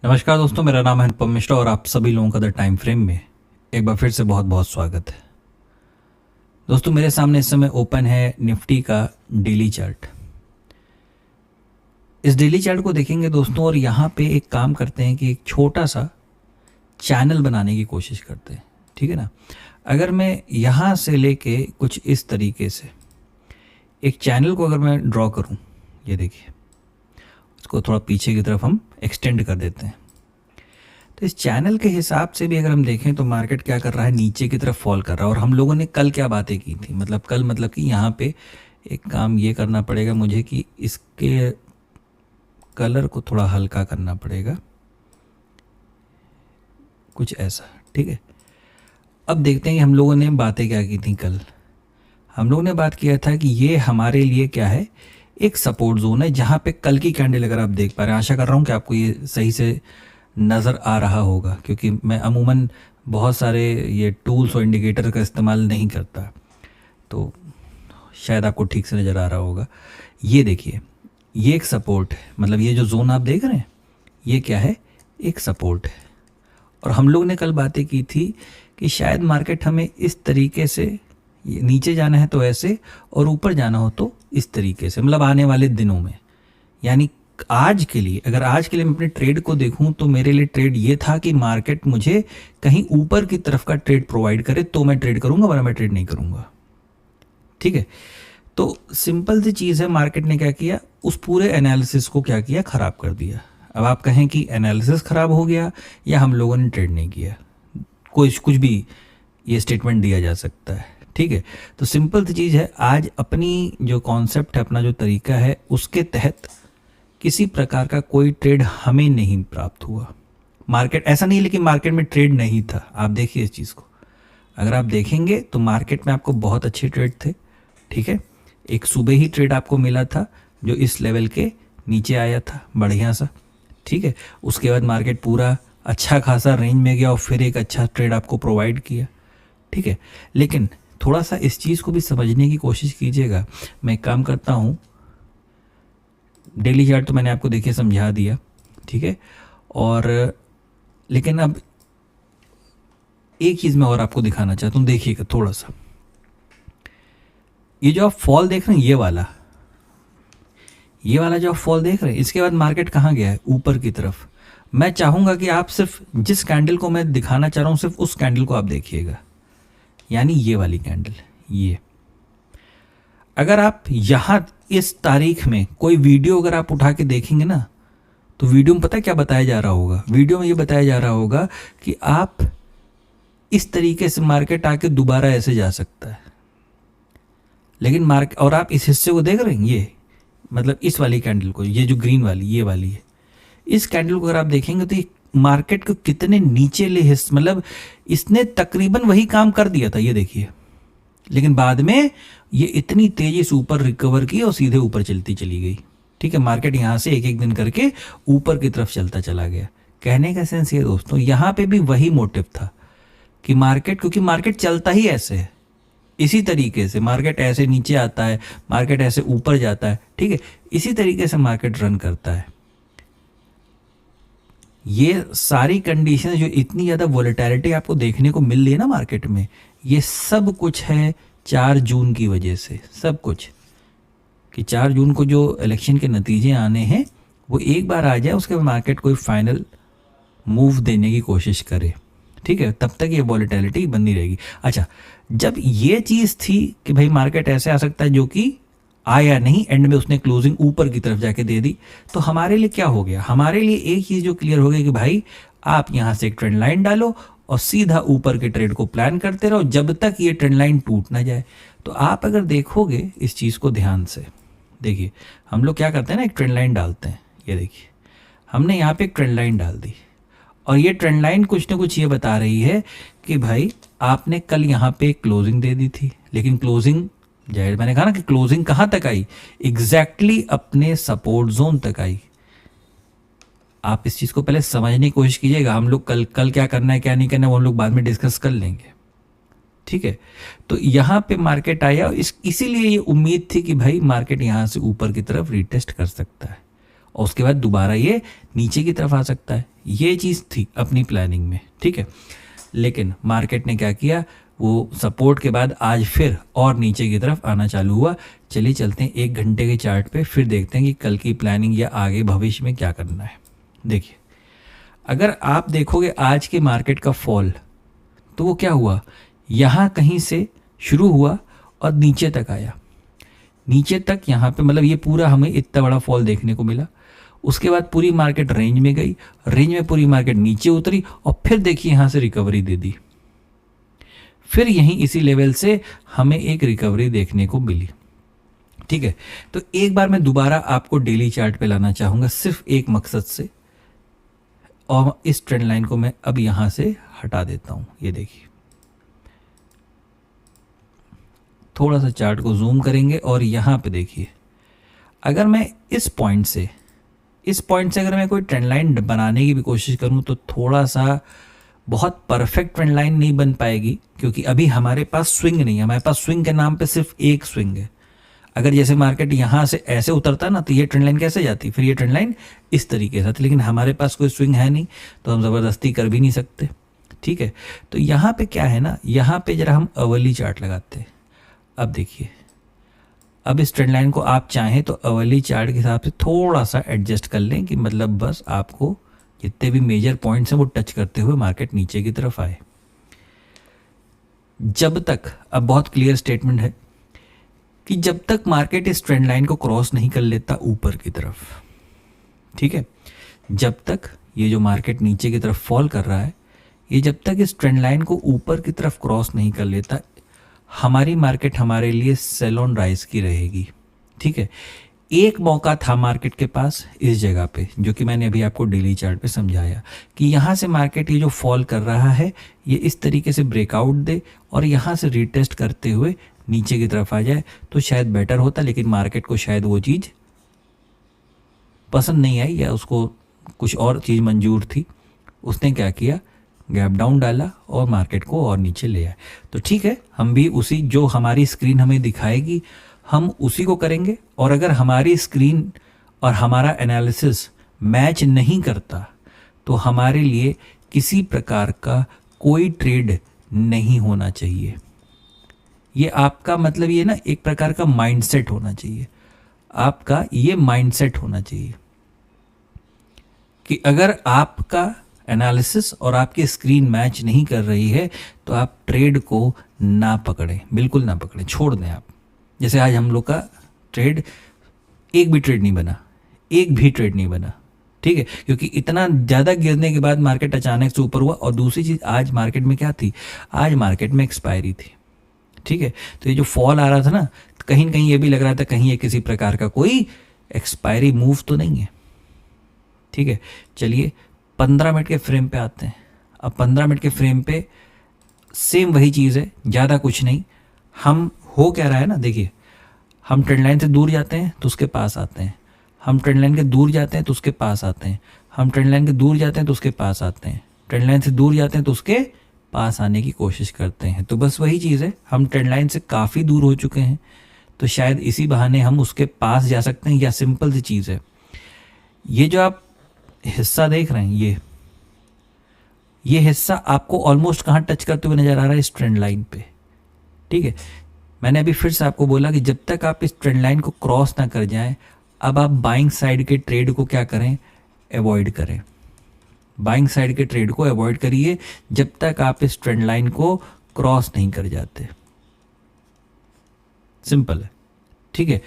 नमस्कार दोस्तों, मेरा नाम है अनुपम मिश्रा और आप सभी लोगों का द टाइम फ्रेम में एक बार फिर से बहुत बहुत स्वागत है। दोस्तों, मेरे सामने इस समय ओपन है निफ्टी का डेली चार्ट। इस डेली चार्ट को देखेंगे दोस्तों और यहाँ पे एक काम करते हैं कि एक छोटा सा चैनल बनाने की कोशिश करते हैं, ठीक है ना। अगर मैं यहाँ से लेके कुछ इस तरीके से एक चैनल को अगर मैं ड्रॉ करूँ, ये देखिए, उसको थोड़ा पीछे की तरफ हम एक्सटेंड कर देते हैं। तो इस चैनल के हिसाब से भी अगर हम देखें तो मार्केट क्या कर रहा है, नीचे की तरफ फॉल कर रहा है। और हम लोगों ने कल क्या बातें की थी, मतलब कि यहाँ पे एक काम ये करना पड़ेगा मुझे कि इसके कलर को थोड़ा हल्का करना पड़ेगा, कुछ ऐसा, ठीक है। अब देखते हैं कि हम लोगों ने बातें क्या की थी कल। हम लोगों ने बात किया था कि ये हमारे लिए क्या है, एक सपोर्ट जोन है, जहाँ पे कल की कैंडल अगर आप देख पा रहे हैं, आशा कर रहा हूँ कि आपको ये सही से नज़र आ रहा होगा, क्योंकि मैं अमूमन बहुत सारे ये टूल्स और इंडिकेटर का इस्तेमाल नहीं करता, तो शायद आपको ठीक से नज़र आ रहा होगा। ये देखिए, ये एक सपोर्ट है, मतलब ये जो जोन आप देख रहे हैं ये क्या है, एक सपोर्ट है। और हम लोग ने कल बातें की थी कि शायद मार्केट हमें इस तरीके से, नीचे जाना है तो ऐसे और ऊपर जाना हो तो इस तरीके से, मतलब आने वाले दिनों में। यानी आज के लिए, अगर आज के लिए मैं अपने ट्रेड को देखूं तो मेरे लिए ट्रेड ये था कि मार्केट मुझे कहीं ऊपर की तरफ का ट्रेड प्रोवाइड करे तो मैं ट्रेड करूंगा, वरना मैं ट्रेड नहीं करूंगा, ठीक है। तो सिंपल सी चीज़ है, मार्केट ने क्या किया, उस पूरे एनालिसिस को क्या किया, खराब कर दिया। अब आप कहें कि एनालिसिस खराब हो गया या हम लोगों ने ट्रेड नहीं किया, कुछ भी ये स्टेटमेंट दिया जा सकता है, ठीक है। तो सिंपल सी चीज़ है, आज अपनी जो कॉन्सेप्ट है, अपना जो तरीका है, उसके तहत किसी प्रकार का कोई ट्रेड हमें नहीं प्राप्त हुआ। मार्केट ऐसा नहीं, लेकिन मार्केट में ट्रेड नहीं था। आप देखिए इस चीज़ को, अगर आप देखेंगे तो मार्केट में आपको बहुत अच्छे ट्रेड थे, ठीक है। एक सुबह ही ट्रेड आपको मिला था जो इस लेवल के नीचे आया था बढ़िया सा, ठीक है। उसके बाद मार्केट पूरा अच्छा खासा रेंज में गया और फिर एक अच्छा ट्रेड आपको प्रोवाइड किया, ठीक है। लेकिन थोड़ा सा इस चीज़ को भी समझने की कोशिश कीजिएगा। मैं एक काम करता हूँ, डेली चार्ट तो मैंने आपको देखिए समझा दिया, ठीक है। और लेकिन अब एक चीज़ मैं और आपको दिखाना चाहता हूँ, देखिएगा थोड़ा सा। ये जो आप फॉल देख रहे हैं, ये वाला जो आप फॉल देख रहे हैं, इसके बाद मार्केट कहाँ गया है, ऊपर की तरफ। मैं चाहूँगा कि आप सिर्फ जिस कैंडल को मैं दिखाना चाह रहा हूँ, सिर्फ उस कैंडल को आप देखिएगा, यानी ये वाली कैंडल। ये अगर आप यहाँ इस तारीख में कोई वीडियो अगर आप उठा के देखेंगे ना, तो वीडियो में पता है क्या बताया जा रहा होगा, वीडियो में ये बताया जा रहा होगा कि आप इस तरीके से मार्केट आके दोबारा ऐसे जा सकता है। लेकिन मार्केट, और आप इस हिस्से को देख रहे हैं, ये मतलब इस वाली कैंडल को, ये जो ग्रीन वाली ये वाली है, इस कैंडल को अगर आप देखेंगे तो ये मार्केट को कितने नीचे ले हिस्से, मतलब इसने तकरीबन वही काम कर दिया था, ये देखिए। लेकिन बाद में ये इतनी तेजी से ऊपर रिकवर की और सीधे ऊपर चलती चली गई, ठीक है। मार्केट यहाँ से एक एक दिन करके ऊपर की तरफ चलता चला गया। कहने का सेंस ये दोस्तों, यहाँ पे भी वही मोटिव था कि मार्केट, क्योंकि मार्केट चलता ही ऐसे है, इसी तरीके से मार्केट ऐसे नीचे आता है, मार्केट ऐसे ऊपर जाता है, ठीक है। इसी तरीके से मार्केट रन करता है। ये सारी कंडीशन जो इतनी ज़्यादा वॉलेटिलिटी आपको देखने को मिल रही है ना मार्केट में, ये सब कुछ है 4 जून की वजह से। सब कुछ कि 4 जून को जो इलेक्शन के नतीजे आने हैं वो एक बार आ जाए, उसके बाद मार्केट कोई फाइनल मूव देने की कोशिश करे, ठीक है। तब तक ये वॉलेटिलिटी बनी रहेगी। अच्छा, जब ये चीज़ थी कि भाई मार्केट ऐसे आ सकता है, जो कि आया नहीं, एंड में उसने क्लोजिंग ऊपर की तरफ जाके दे दी, तो हमारे लिए क्या हो गया, हमारे लिए एक चीज़ जो क्लियर हो गई कि भाई आप यहाँ से एक ट्रेंड लाइन डालो और सीधा ऊपर के ट्रेड को प्लान करते रहो जब तक ये ट्रेंड लाइन टूट ना जाए। तो आप अगर देखोगे इस चीज़ को ध्यान से, देखिए हम लोग क्या करते हैं ना, एक ट्रेंड लाइन डालते हैं। ये देखिए, हमने यहाँ पे एक ट्रेंड लाइन डाल दी और ये ट्रेंड लाइन कुछ ना कुछ ये बता रही है कि भाई आपने कल यहाँ पे क्लोजिंग दे दी थी, लेकिन क्लोजिंग, जाहिर मैंने कहा ना कि क्लोजिंग कहाँ तक आई, एग्जैक्टली अपने सपोर्ट जोन तक आई। आप इस चीज़ को पहले समझने की कोशिश कीजिएगा। हम लोग कल क्या करना है क्या नहीं करना है वो हम लोग बाद में डिस्कस कर लेंगे, ठीक है। तो यहाँ पे मार्केट आया, इसीलिए ये उम्मीद थी कि भाई मार्केट यहाँ से ऊपर की तरफ रिटेस्ट कर सकता है। और उसके बाद दोबारा ये नीचे की तरफ आ सकता है। ये चीज़ थी अपनी प्लानिंग में, ठीक है। लेकिन मार्केट ने क्या किया, वो सपोर्ट के बाद आज फिर और नीचे की तरफ आना चालू हुआ। चलिए चलते हैं 1 घंटे के चार्ट पे, फिर देखते हैं कि कल की प्लानिंग या आगे भविष्य में क्या करना है। देखिए, अगर आप देखोगे आज के मार्केट का फॉल, तो वो क्या हुआ, यहाँ कहीं से शुरू हुआ और नीचे तक आया। नीचे तक यहाँ पे मतलब ये पूरा हमें इतना बड़ा फॉल देखने को मिला। उसके बाद पूरी मार्केट रेंज में गई, रेंज में पूरी मार्केट नीचे उतरी और फिर देखिए यहाँ से रिकवरी दे दी। फिर यहीं इसी लेवल से हमें एक रिकवरी देखने को मिली, ठीक है। तो एक बार मैं दोबारा आपको डेली चार्ट पे लाना चाहूँगा सिर्फ एक मकसद से, और इस ट्रेंड लाइन को मैं अब यहाँ से हटा देता हूँ। ये देखिए, थोड़ा सा चार्ट को जूम करेंगे और यहाँ पे देखिए, अगर मैं इस पॉइंट से अगर मैं कोई ट्रेंड लाइन बनाने की भी कोशिश करूँ तो थोड़ा सा बहुत परफेक्ट ट्रेंड लाइन नहीं बन पाएगी, क्योंकि अभी हमारे पास स्विंग नहीं है। हमारे पास स्विंग के नाम पे सिर्फ एक स्विंग है। अगर जैसे मार्केट यहाँ से ऐसे उतरता ना, तो ये ट्रेंड लाइन कैसे जाती, फिर ये ट्रेंड लाइन इस तरीके से। लेकिन हमारे पास कोई स्विंग है नहीं, तो हम ज़बरदस्ती कर भी नहीं सकते, ठीक है। तो यहाँ पे क्या है ना, यहाँ पे जरा हम अवर्ली चार्ट लगाते हैं। अब देखिए, अब इस ट्रेंड लाइन को आप चाहें तो अवर्ली चार्ट के हिसाब से थोड़ा सा एडजस्ट कर लें, कि मतलब बस आपको जितने भी मेजर पॉइंट्स हैं वो टच करते हुए मार्केट नीचे की तरफ आए। जब तक, अब बहुत क्लियर स्टेटमेंट है कि जब तक मार्केट इस ट्रेंड लाइन को क्रॉस नहीं कर लेता ऊपर की तरफ, ठीक है, जब तक ये जो मार्केट नीचे की तरफ फॉल कर रहा है, ये जब तक इस ट्रेंड लाइन को ऊपर की तरफ क्रॉस नहीं कर लेता, हमारी मार्केट हमारे लिए सेल ऑन राइज की रहेगी, ठीक है। एक मौका था मार्केट के पास इस जगह पे, जो कि मैंने अभी आपको डेली चार्ट पे समझाया, कि यहाँ से मार्केट ये जो फॉल कर रहा है ये इस तरीके से ब्रेकआउट दे और यहाँ से रीटेस्ट करते हुए नीचे की तरफ आ जाए तो शायद बेटर होता। लेकिन मार्केट को शायद वो चीज़ पसंद नहीं आई, या उसको कुछ और चीज़ मंजूर थी। उसने क्या किया, गैप डाउन डाला और मार्केट को और नीचे ले आए। तो ठीक है, हम भी उसी, जो हमारी स्क्रीन हमें दिखाएगी हम उसी को करेंगे। और अगर हमारी स्क्रीन और हमारा एनालिसिस मैच नहीं करता तो हमारे लिए किसी प्रकार का कोई ट्रेड नहीं होना चाहिए। ये आपका मतलब ये ना एक प्रकार का माइंडसेट होना चाहिए। आपका ये माइंडसेट होना चाहिए कि अगर आपका एनालिसिस और आपकी स्क्रीन मैच नहीं कर रही है तो आप ट्रेड को ना पकड़ें, बिल्कुल ना पकड़ें, छोड़ दें आप। जैसे आज हम लोग का ट्रेड एक भी ट्रेड नहीं बना, ठीक है, क्योंकि इतना ज़्यादा गिरने के बाद मार्केट अचानक से ऊपर हुआ। और दूसरी चीज़, आज मार्केट में क्या थी, आज मार्केट में एक्सपायरी थी, ठीक है। तो ये जो फॉल आ रहा था ना, कहीं ना कहीं ये भी लग रहा था कहीं ये किसी प्रकार का कोई एक्सपायरी मूव तो नहीं है, ठीक है। चलिए 15 मिनट के फ्रेम पे आते हैं। अब 15 मिनट के फ्रेम पे सेम वही चीज़ है, ज़्यादा कुछ नहीं। हम हो क्या रहा है ना, देखिए, हम ट्रेंड लाइन से दूर जाते हैं तो उसके पास आते हैं, हम ट्रेंड लाइन के दूर जाते हैं तो उसके पास आते हैं, हम ट्रेंड लाइन के दूर जाते हैं तो उसके पास आते हैं, ट्रेंड लाइन से दूर जाते हैं तो उसके पास आने की कोशिश करते हैं। तो बस वही चीज़ है, हम ट्रेंड लाइन से काफ़ी दूर हो चुके हैं, तो शायद इसी बहाने हम उसके पास जा सकते हैं। या सिंपल सी चीज़ है, ये जो आप हिस्सा देख रहे हैं, ये हिस्सा आपको ऑलमोस्ट कहाँ टच करते हुए नजर आ रहा है, इस ट्रेंड लाइन पे, ठीक है। मैंने अभी फिर से आपको बोला कि जब तक आप इस ट्रेंड लाइन को क्रॉस ना कर जाएं, अब आप बाइंग साइड के ट्रेड को क्या करें, अवॉइड करें। बाइंग साइड के ट्रेड को अवॉइड करिए जब तक आप इस ट्रेंड लाइन को क्रॉस नहीं कर जाते। सिंपल है, ठीक है।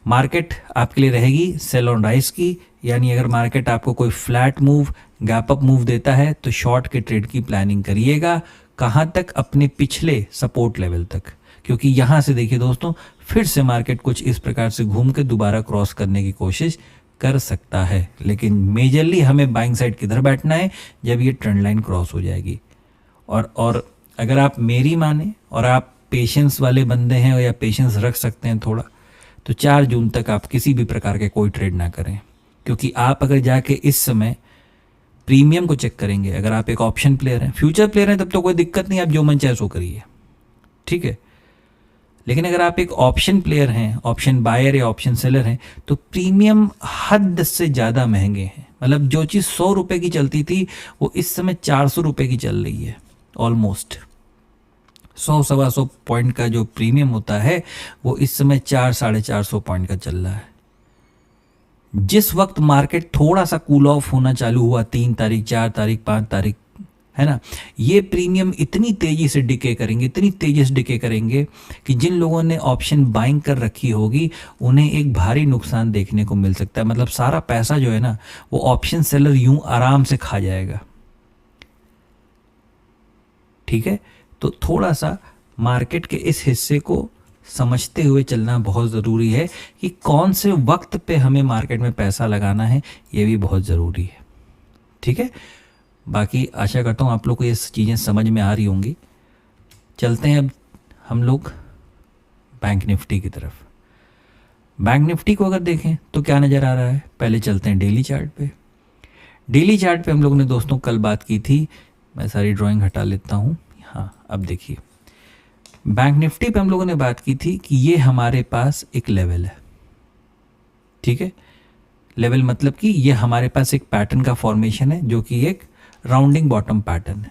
मार्केट आपके लिए रहेगी सेल ऑन राइज की, यानी अगर मार्केट आपको कोई flat move, gap up move देता है तो शॉर्ट के ट्रेड की प्लानिंग करिएगा। कहाँ तक, अपने पिछले सपोर्ट लेवल तक, क्योंकि यहाँ से देखिए दोस्तों, फिर से मार्केट कुछ इस प्रकार से घूम के दोबारा क्रॉस करने की कोशिश कर सकता है। लेकिन मेजरली हमें बाइंग साइड किधर बैठना है, जब ये ट्रेंड लाइन क्रॉस हो जाएगी। और अगर आप मेरी माने और आप पेशेंस वाले बंदे हैं या पेशेंस रख सकते हैं थोड़ा, तो 4 जून तक आप किसी भी प्रकार के कोई ट्रेड ना करें। क्योंकि आप अगर जाके इस समय प्रीमियम को चेक करेंगे, अगर आप एक ऑप्शन प्लेयर हैं, फ्यूचर प्लेयर हैं, तब तो कोई दिक्कत नहीं, आप जो मन चाहे सो करिए, ठीक है। लेकिन अगर आप एक ऑप्शन प्लेयर हैं, ऑप्शन बायर या ऑप्शन सेलर हैं, तो प्रीमियम हद से ज़्यादा महंगे हैं। मतलब जो चीज़ 100 रुपये की चलती थी वो इस समय 400 रुपये की चल रही है। ऑलमोस्ट 100-125 पॉइंट का जो प्रीमियम होता है वो इस समय 400-450 पॉइंट का चल रहा है। जिस वक्त मार्केट थोड़ा सा कूल ऑफ होना चालू हुआ 3 तारीख, 4 तारीख, 5 तारीख, है ना, ये प्रीमियम इतनी तेजी से डिके करेंगे, इतनी तेजी से डिके करेंगे कि जिन लोगों ने ऑप्शन बाइंग कर रखी होगी उन्हें एक भारी नुकसान देखने को मिल सकता है। मतलब सारा पैसा जो है ना वो ऑप्शन सेलर यूं आराम से खा जाएगा। ठीक है, तो थोड़ा सा मार्केट के इस हिस्से को समझते हुए चलना बहुत ज़रूरी है कि कौन से वक्त पे हमें मार्केट में पैसा लगाना है, ये भी बहुत ज़रूरी है। ठीक है, बाकी आशा करता हूँ आप लोग को ये चीज़ें समझ में आ रही होंगी। चलते हैं अब हम लोग बैंक निफ्टी की तरफ। बैंक निफ्टी को अगर देखें तो क्या नज़र आ रहा है, पहले चलते हैं डेली चार्ट पे। डेली चार्ट पे हम लोगों ने दोस्तों कल बात की थी, मैं सारी ड्राइंग हटा लेता हूँ। हाँ, अब देखिए बैंक निफ्टी पे हम लोगों ने बात की थी कि ये हमारे पास एक लेवल है। ठीक है, लेवल मतलब कि ये हमारे पास एक पैटर्न का फॉर्मेशन है जो कि एक राउंडिंग बॉटम पैटर्न है।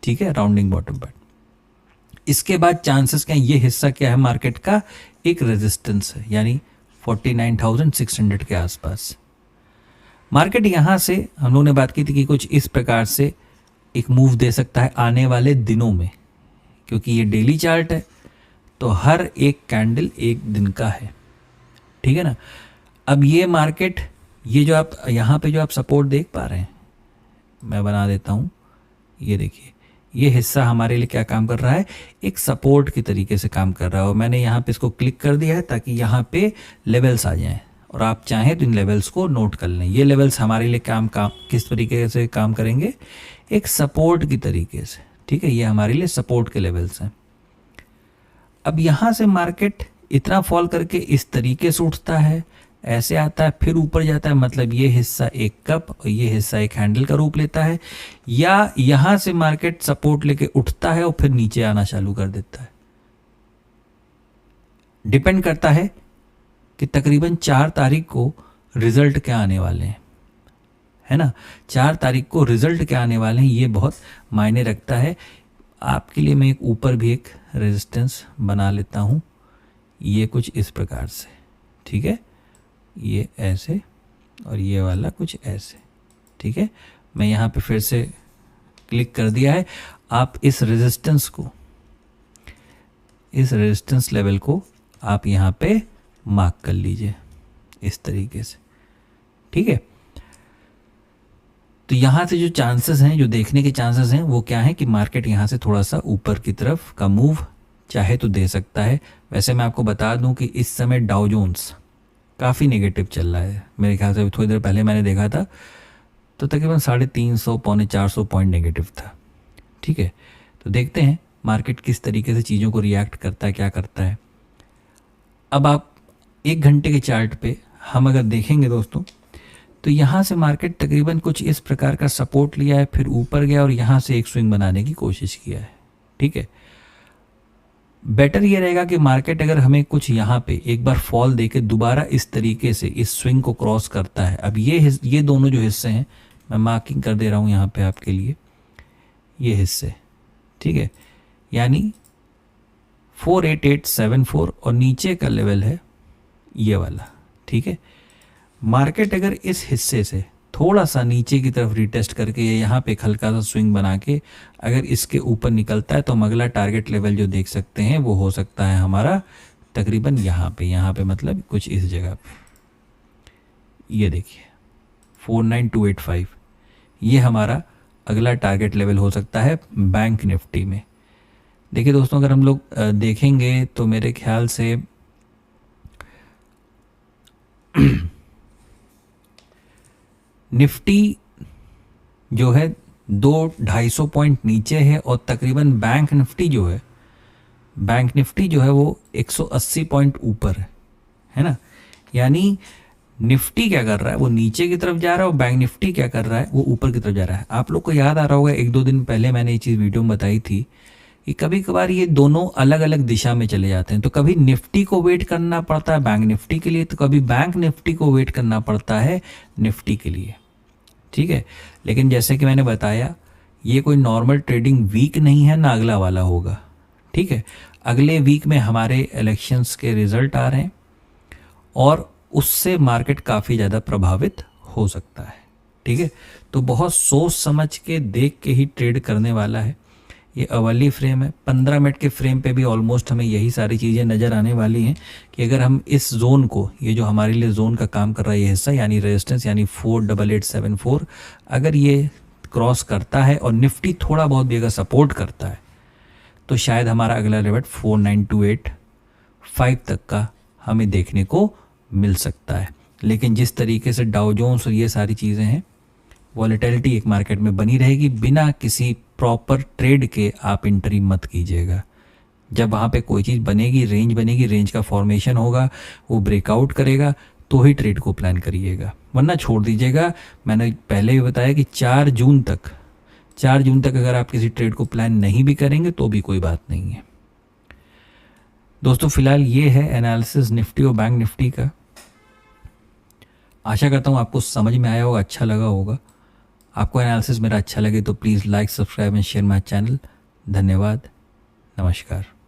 ठीक है, राउंडिंग बॉटम पैटर्न। इसके बाद चांसेस क्या है, ये हिस्सा क्या है मार्केट का, एक रेजिस्टेंस है, यानी 49,600 के आसपास। मार्केट यहां से हम लोगों ने बात की थी कि कुछ इस प्रकार से एक मूव दे सकता है आने वाले दिनों में, क्योंकि ये डेली चार्ट है तो हर एक कैंडल एक दिन का है। ठीक है ना। अब ये मार्केट, ये जो आप यहाँ पे जो आप सपोर्ट देख पा रहे हैं, मैं बना देता हूँ, ये देखिए ये हिस्सा हमारे लिए क्या काम कर रहा है, एक सपोर्ट की तरीके से काम कर रहा है। और मैंने यहाँ पे इसको क्लिक कर दिया है ताकि यहाँ पे लेवल्स आ जाएं और आप चाहें तो इन लेवल्स को नोट कर लें। ये लेवल्स हमारे लिए काम किस तरीके से काम करेंगे, एक सपोर्ट की तरीके से। ठीक है, ये हमारे लिए सपोर्ट के लेवल्स हैं। अब यहाँ से मार्केट इतना फॉल करके इस तरीके से उठता है, ऐसे आता है, फिर ऊपर जाता है, मतलब ये हिस्सा एक कप और ये हिस्सा एक हैंडल का रूप लेता है, या यहाँ से मार्केट सपोर्ट लेके उठता है और फिर नीचे आना चालू कर देता है। डिपेंड करता है कि तकरीबन 4 तारीख को रिजल्ट क्या आने वाले हैं, है ना। 4 तारीख को रिजल्ट क्या आने वाले हैं ये बहुत मायने रखता है। आपके लिए मैं एक ऊपर भी एक रेजिस्टेंस बना लेता हूँ, ये कुछ इस प्रकार से। ठीक है, ये ऐसे और ये वाला कुछ ऐसे। ठीक है, मैं यहाँ पे फिर से क्लिक कर दिया है। आप इस रेजिस्टेंस लेवल को आप यहाँ पे मार्क कर लीजिए इस तरीके से। ठीक है, तो यहाँ से जो चांसेस हैं, जो देखने के चांसेस हैं वो क्या है कि मार्केट यहाँ से थोड़ा सा ऊपर की तरफ का मूव चाहे तो दे सकता है। वैसे मैं आपको बता दूं कि इस समय डाउ जोन्स काफ़ी नेगेटिव चल रहा है। मेरे ख्याल से थोड़ी देर पहले मैंने देखा था तो तकरीबन 350 पौने 400 पॉइंट नेगेटिव था। ठीक है, तो देखते हैं मार्केट किस तरीके से चीज़ों को रिएक्ट करता है, क्या करता है। अब आप 1 घंटे के चार्ट पे हम अगर देखेंगे दोस्तों, तो यहाँ से मार्केट तकरीबन कुछ इस प्रकार का सपोर्ट लिया है, फिर ऊपर गया और यहाँ से एक स्विंग बनाने की कोशिश किया है। ठीक है, बेटर ये रहेगा कि मार्केट अगर हमें कुछ यहाँ पे एक बार फॉल देके दोबारा इस तरीके से इस स्विंग को क्रॉस करता है। अब ये दोनों जो हिस्से हैं मैं मार्किंग कर दे रहा हूँ यहाँ पे आपके लिए, ये हिस्से। ठीक है, यानी 48874 और नीचे का लेवल है ये वाला। ठीक है, मार्केट अगर इस हिस्से से थोड़ा सा नीचे की तरफ रिटेस्ट करके यहाँ पे एक हल्का सा स्विंग बना के अगर इसके ऊपर निकलता है तो हम अगला टारगेट लेवल जो देख सकते हैं वो हो सकता है हमारा तकरीबन यहाँ पे मतलब कुछ इस जगह पे। ये देखिए 49285, ये हमारा अगला टारगेट लेवल हो सकता है बैंक निफ्टी में। देखिए दोस्तों, अगर हम लोग देखेंगे तो मेरे ख्याल से निफ्टी जो है 200-250 पॉइंट नीचे है और तकरीबन बैंक निफ्टी जो है वो 180 पॉइंट ऊपर है ना। यानी निफ्टी क्या कर रहा है, वो नीचे की तरफ जा रहा है और बैंक निफ्टी क्या कर रहा है, वो ऊपर की तरफ जा रहा है। आप लोग को याद आ रहा होगा 1-2 दिन पहले मैंने ये चीज़ वीडियो में बताई थी कि कभी कभार ये दोनों अलग अलग दिशा में चले जाते हैं। तो कभी निफ्टी को वेट करना पड़ता है बैंक निफ्टी के लिए, तो कभी बैंक निफ्टी को वेट करना पड़ता है निफ्टी के लिए, ठीक है। लेकिन जैसे कि मैंने बताया, ये कोई नॉर्मल ट्रेडिंग वीक नहीं है, ना अगला वाला होगा, ठीक है। अगले वीक में हमारे इलेक्शंस के रिजल्ट आ रहे हैं और उससे मार्केट काफ़ी ज़्यादा प्रभावित हो सकता है, ठीक है। तो बहुत सोच समझ के देख के ही ट्रेड करने वाला है। ये अवर्ली फ्रेम है, 15 मिनट के फ्रेम पे भी ऑलमोस्ट हमें यही सारी चीज़ें नज़र आने वाली हैं कि अगर हम इस जोन को, ये जो हमारे लिए जोन का काम कर रहा है ये हिस्सा, यानी रेजिस्टेंस यानी 48874, अगर ये क्रॉस करता है और निफ्टी थोड़ा बहुत भी अगर सपोर्ट करता है तो शायद हमारा अगला लेवल 49285 तक का हमें देखने को मिल सकता है। लेकिन जिस तरीके से डाउ जोन्स और ये सारी चीज़ें हैं, वॉलेटिलिटी एक मार्केट में बनी रहेगी। बिना किसी प्रॉपर ट्रेड के आप एंट्री मत कीजिएगा। जब वहाँ पे कोई चीज़ बनेगी, रेंज बनेगी, रेंज का फॉर्मेशन होगा, वो ब्रेकआउट करेगा तो ही ट्रेड को प्लान करिएगा, वरना छोड़ दीजिएगा। मैंने पहले भी बताया कि 4 जून तक अगर आप किसी ट्रेड को प्लान नहीं भी करेंगे तो भी कोई बात नहीं है। दोस्तों फिलहाल ये है एनालिसिस निफ्टी और बैंक निफ्टी का। आशा करता हूँ आपको समझ में आया होगा, अच्छा लगा होगा। आपको एनालिसिस मेरा अच्छा लगे तो please like, subscribe and share my channel. धन्यवाद, नमस्कार।